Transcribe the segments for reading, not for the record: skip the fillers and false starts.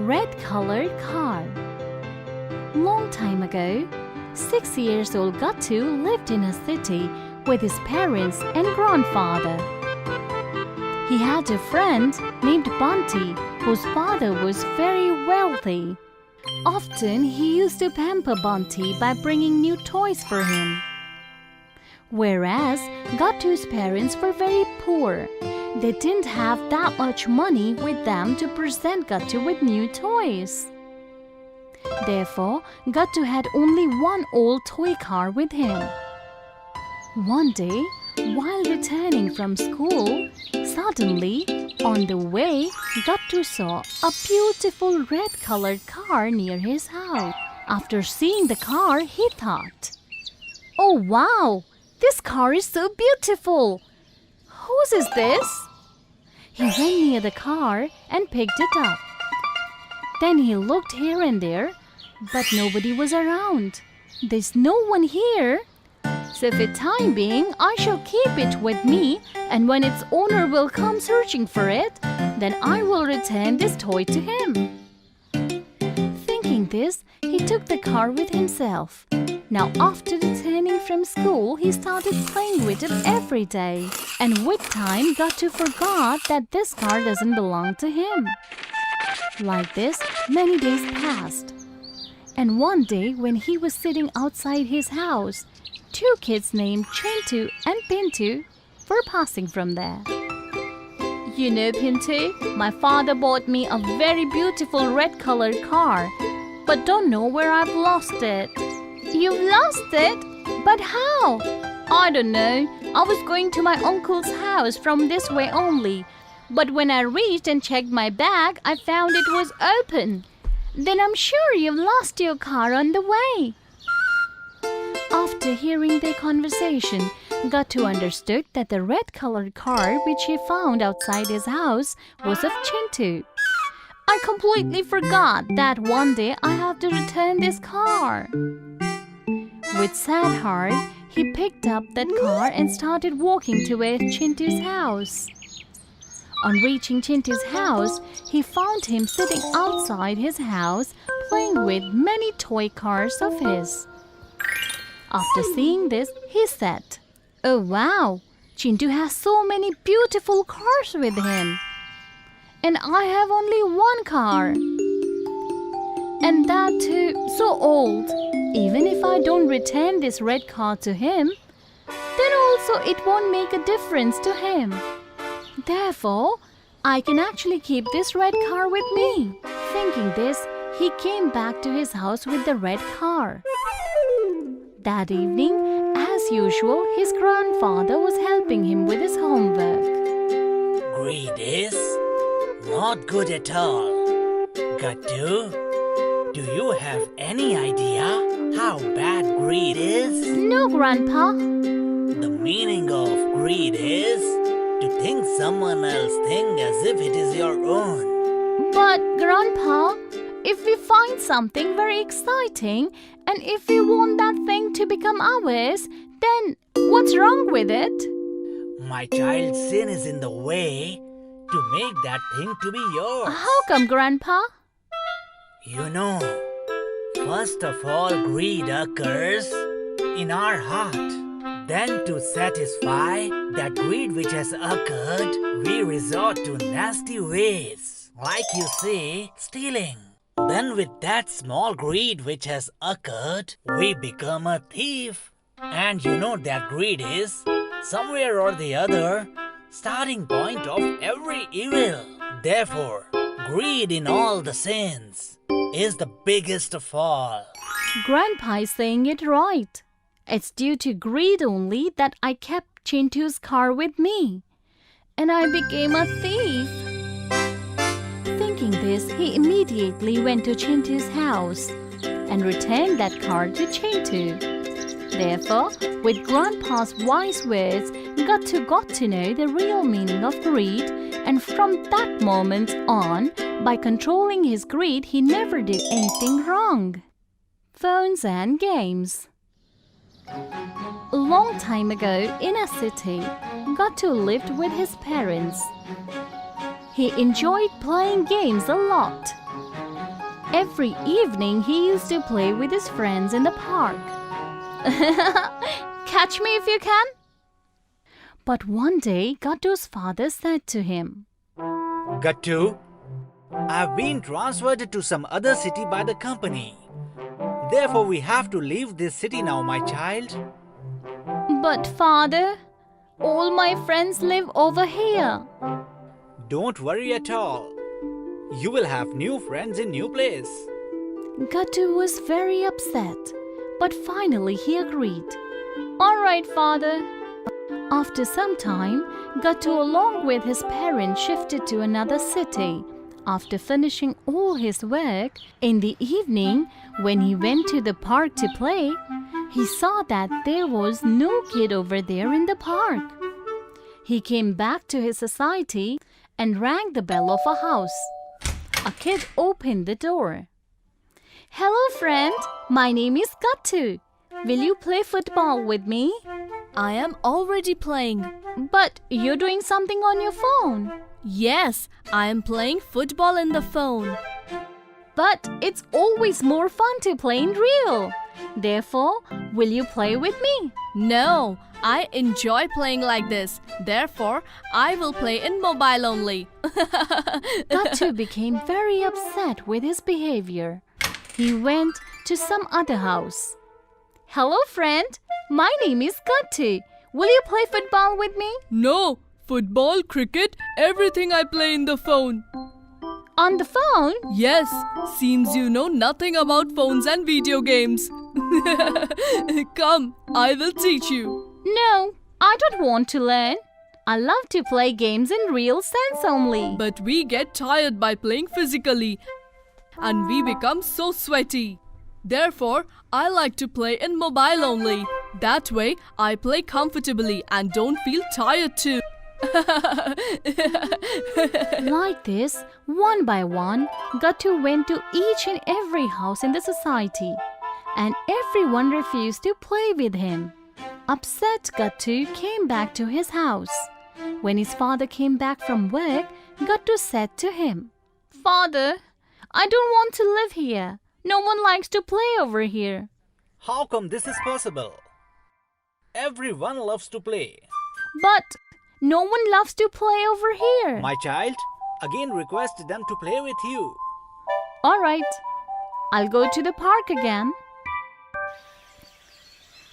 red-colored car. Long time ago, 6-year-old Gattu lived in a city with his parents and grandfather. He had a friend named Bunty, whose father was very wealthy. Often he used to pamper Bunty by bringing new toys for him. Whereas Gattu's parents were very poor. They didn't have that much money with them to present Gattu with new toys. Therefore, Gattu had only one old toy car with him. One day, while returning from school, suddenly, on the way, Gattu saw a beautiful red-colored car near his house. After seeing the car, he thought, "Oh wow! This car is so beautiful! Whose is this?" He went near the car and picked it up. Then he looked here and there, but nobody was around. "There's no one here. So for time being, I shall keep it with me, and when its owner will come searching for it, then I will return this toy to him." Thinking this, he took the car with himself. Now after returning from school, he started playing with it every day. And with time, Gattu forgot that this car doesn't belong to him. Like this, many days passed. And one day, when he was sitting outside his house, 2 kids named Chintu and Pintu were passing from there. "You know, Pintu, my father bought me a very beautiful red-colored car, but don't know where I've lost it." "You've lost it? But how?" "I don't know. I was going to my uncle's house from this way only, but when I reached and checked my bag, I found it was open." "Then I'm sure you've lost your car on the way." After hearing their conversation, Gattu understood that the red-colored car which he found outside his house was of Chintu. "I completely forgot that one day I have to return this car." With sad heart, he picked up that car and started walking toward Chintu's house. On reaching Chintu's house, he found him sitting outside his house playing with many toy cars of his. After seeing this, he said, "Oh wow, Chintu has so many beautiful cars with him. And I have only one car. And that too, so old. Even if I don't return this red car to him, then also it won't make a difference to him. Therefore, I can actually keep this red car with me." Thinking this, he came back to his house with the red car. That evening, as usual, his grandfather was helping him with his homework. "Greed is not good at all. Gattu, do you have any idea how bad greed is?" "No, Grandpa." The meaning of greed is to think someone else thinks as if it is your own. "But, Grandpa, if we find something very exciting and if we want that thing to become ours, then what's wrong with it?" My child, sin is in the way to make that thing to be yours. "How come, Grandpa?" You know, first of all, greed occurs in our heart. Then to satisfy that greed which has occurred, we resort to nasty ways. Like you see, stealing. Then with that small greed which has occurred, we become a thief. And you know that greed is, somewhere or the other, starting point of every evil. Therefore, greed in all the sins is the biggest of all. Grandpa is saying it right. It's due to greed only that I kept Chintu's car with me, and I became a thief. Thinking this, he immediately went to Chintu's house and returned that car to Chintu. Therefore, with Grandpa's wise words, Gattu got to know the real meaning of greed, and from that moment on, by controlling his greed, he never did anything wrong. Phones and games. A long time ago, in a city, Gattu lived with his parents. He enjoyed playing games a lot. Every evening he used to play with his friends in the park. Catch me if you can. But one day, Gattu's father said to him, Gattu, I've been transferred to some other city by the company. Therefore, we have to leave this city now, my child. But father, all my friends live over here. Don't worry at all. You will have new friends in new place. Gattu was very upset, but finally he agreed. All right, father. After some time, Gattu along with his parents shifted to another city. After finishing all his work, in the evening, when he went to the park to play, he saw that there was no kid over there in the park. He came back to his society and rang the bell of a house. A kid opened the door. Hello, friend. My name is Gattu. Will you play football with me? I am already playing. But you're doing something on your phone. Yes, I am playing football in the phone. But it's always more fun to play in real. Therefore, will you play with me? No, I enjoy playing like this. Therefore, I will play in mobile only. Gattu became very upset with his behavior. He went to some other house. Hello, friend. My name is Gattu. Will you play football with me? No, football, cricket, everything I play in the phone. On the phone? Yes, seems you know nothing about phones and video games. Come, I will teach you. No, I don't want to learn. I love to play games in real sense only. But we get tired by playing physically and we become so sweaty. Therefore, I like to play in mobile only. That way, I play comfortably and don't feel tired too. Like this, one by one, Gattu went to each and every house in the society, and everyone refused to play with him. Upset, Gattu came back to his house. When his father came back from work, Gattu said to him, Father, I don't want to live here. No one likes to play over here. How come this is possible? Everyone loves to play. But no one loves to play over here. My child, again request them to play with you. All right, I'll go to the park again.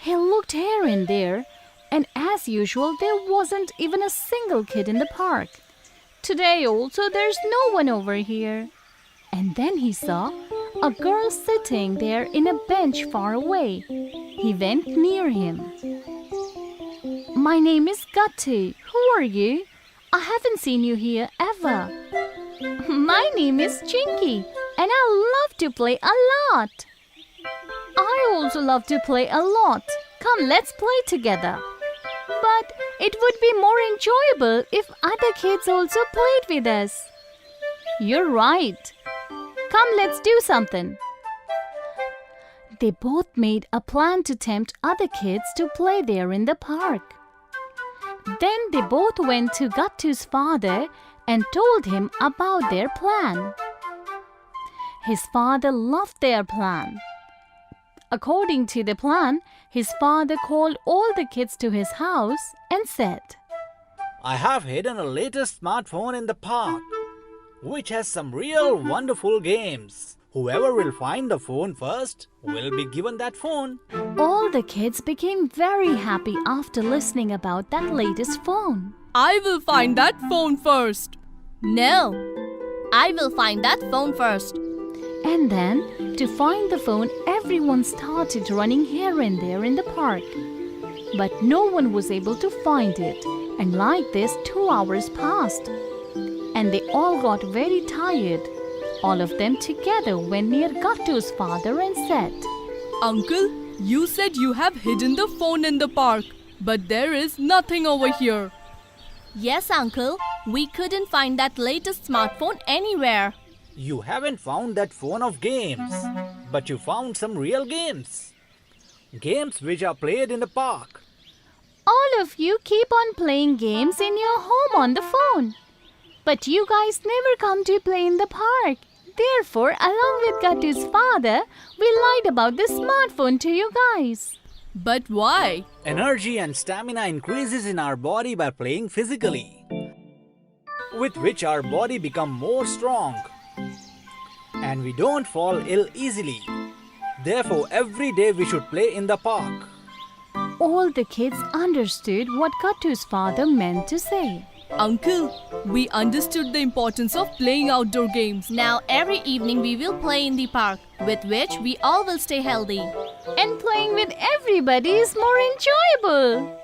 He looked here and there, and as usual, there wasn't even a single kid in the park. Today also, there's no one over here. And then he saw a girl sitting there in a bench far away. He went near him. My name is Gattu. Who are you? I haven't seen you here ever. My name is Chinky, and I love to play a lot. I also love to play a lot. Come, let's play together. But it would be more enjoyable if other kids also played with us. You're right. Come, let's do something. They both made a plan to tempt other kids to play there in the park. Then they both went to Gattu's father and told him about their plan. His father loved their plan. According to the plan, his father called all the kids to his house and said, I have hidden a latest smartphone in the park, which has some real wonderful games. Whoever will find the phone first will be given that phone. All the kids became very happy after listening about that latest phone. I will find that phone first. No, I will find that phone first. And then, to find the phone, everyone started running here and there in the park. But no one was able to find it. And like this, 2 hours passed. And they all got very tired. All of them together went near Gattu's father and said, Uncle, you said you have hidden the phone in the park, but there is nothing over here. Yes, Uncle. We couldn't find that latest smartphone anywhere. You haven't found that phone of games, but you found some real games. Games which are played in the park. All of you keep on playing games in your home on the phone. But you guys never come to play in the park. Therefore, along with Gattu's father, we lied about the smartphone to you guys. But why? Energy and stamina increases in our body by playing physically, with which our body become more strong and we don't fall ill easily. Therefore, every day we should play in the park. All the kids understood what Gattu's father meant to say. Uncle, we understood the importance of playing outdoor games. Now every evening we will play in the park, with which we all will stay healthy. And playing with everybody is more enjoyable.